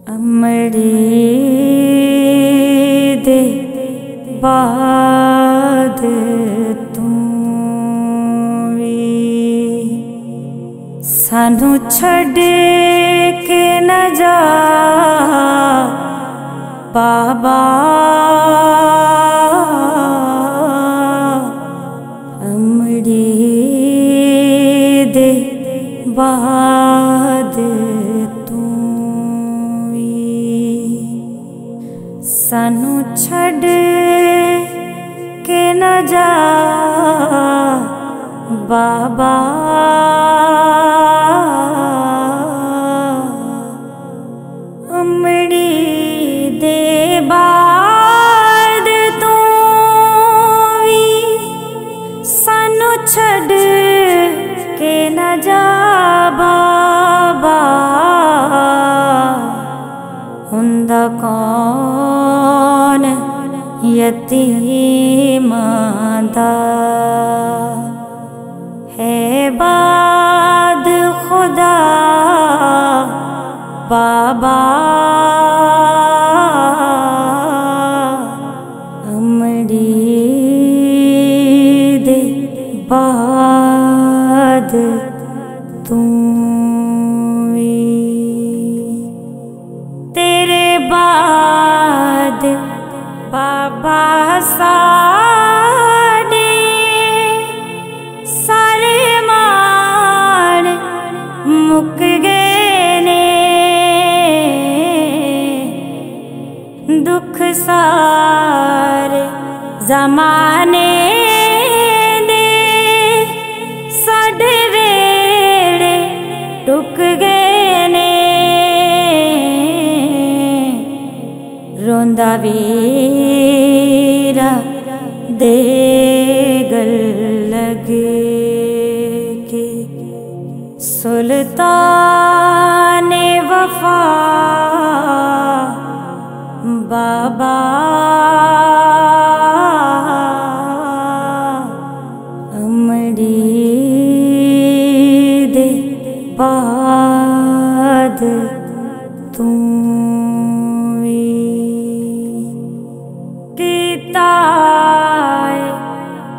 अमड़ी दे बाद तू भी सानू छड़ के न जा बाबा। अमड़ी दे बाद सानू छड़ के न जा बाबा। अमड़ी दे बाद तू भी सानू छड़ के न जा बाबा। हुंदा कौन यतीमां दा है बाद खुदा बाबा। अमड़ी दे बाद तू तेरे बाद बाबा साडे सारे मान मुक गए ने। दुख सारे जमाने दे साडे वेड़े टुक गए ने। रोंदा वीरा दे गल लगे के सुल्तान वफा बाबा। अमड़ी दे बाद तू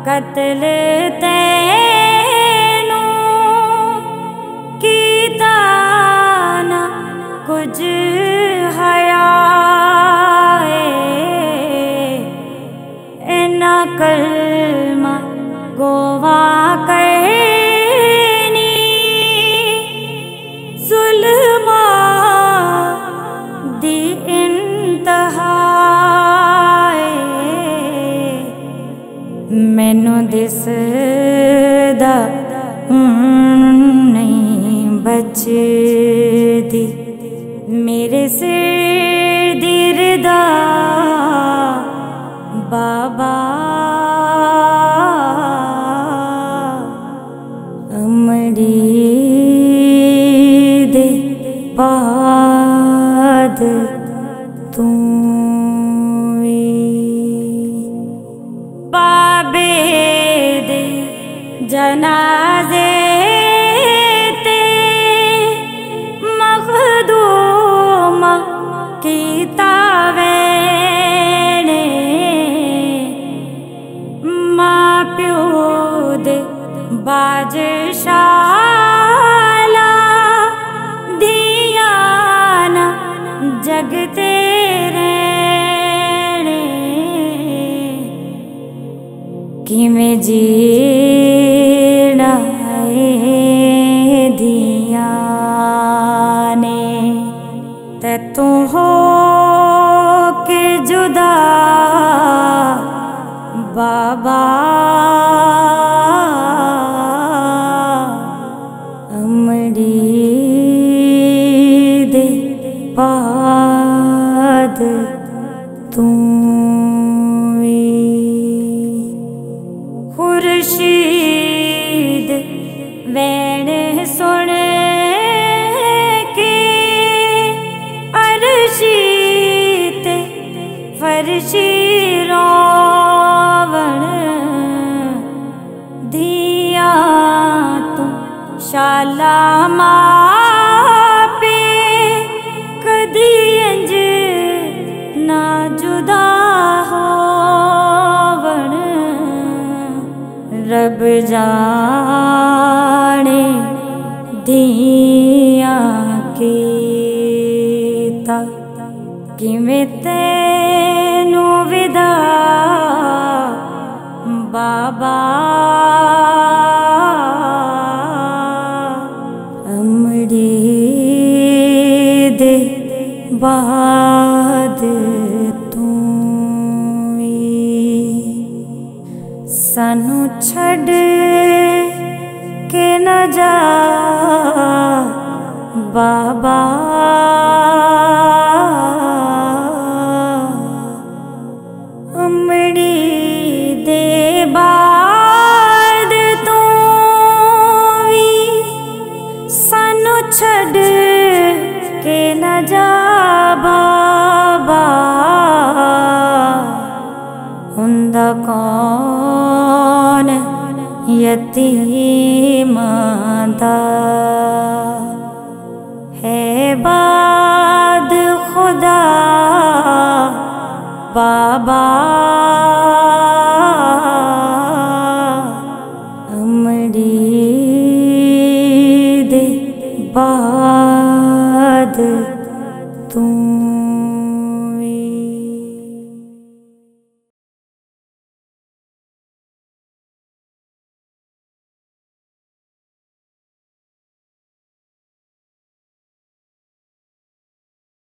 कत्ल तैनू कीता ना कुछ हया इन्ना कलमा गोवा करनी जुल्मा दी इंतहा। मैनू दिसदा नहीं बचदी मेरे सिर दी रिदा बाबा। अमड़ी दे बाद तू बाबे दे जनाजे ते मखदूम कीता वैने। मां प्यो दे बादशाला दियां ना जगते किमें जीना दिया ने ते तू हो के जुदा बाबा। अमड़ी दे बाद तू खुर्शीद वैन सुन के अर्शी ते फर्शी रोवण धिया तू सालामा पे कदी इंज ना जुदा होवण रब जाने दिया कीता किवें तैनू विदा बाबा अमड़ी दे बाद तू सानू छड़ के न जा बाबा अमड़ी दे बाद तू सानू छड़ के न जा बाबा हुंदा कौन यतीमां दा है बाद खुदा बाबा अमड़ी दे बाद तू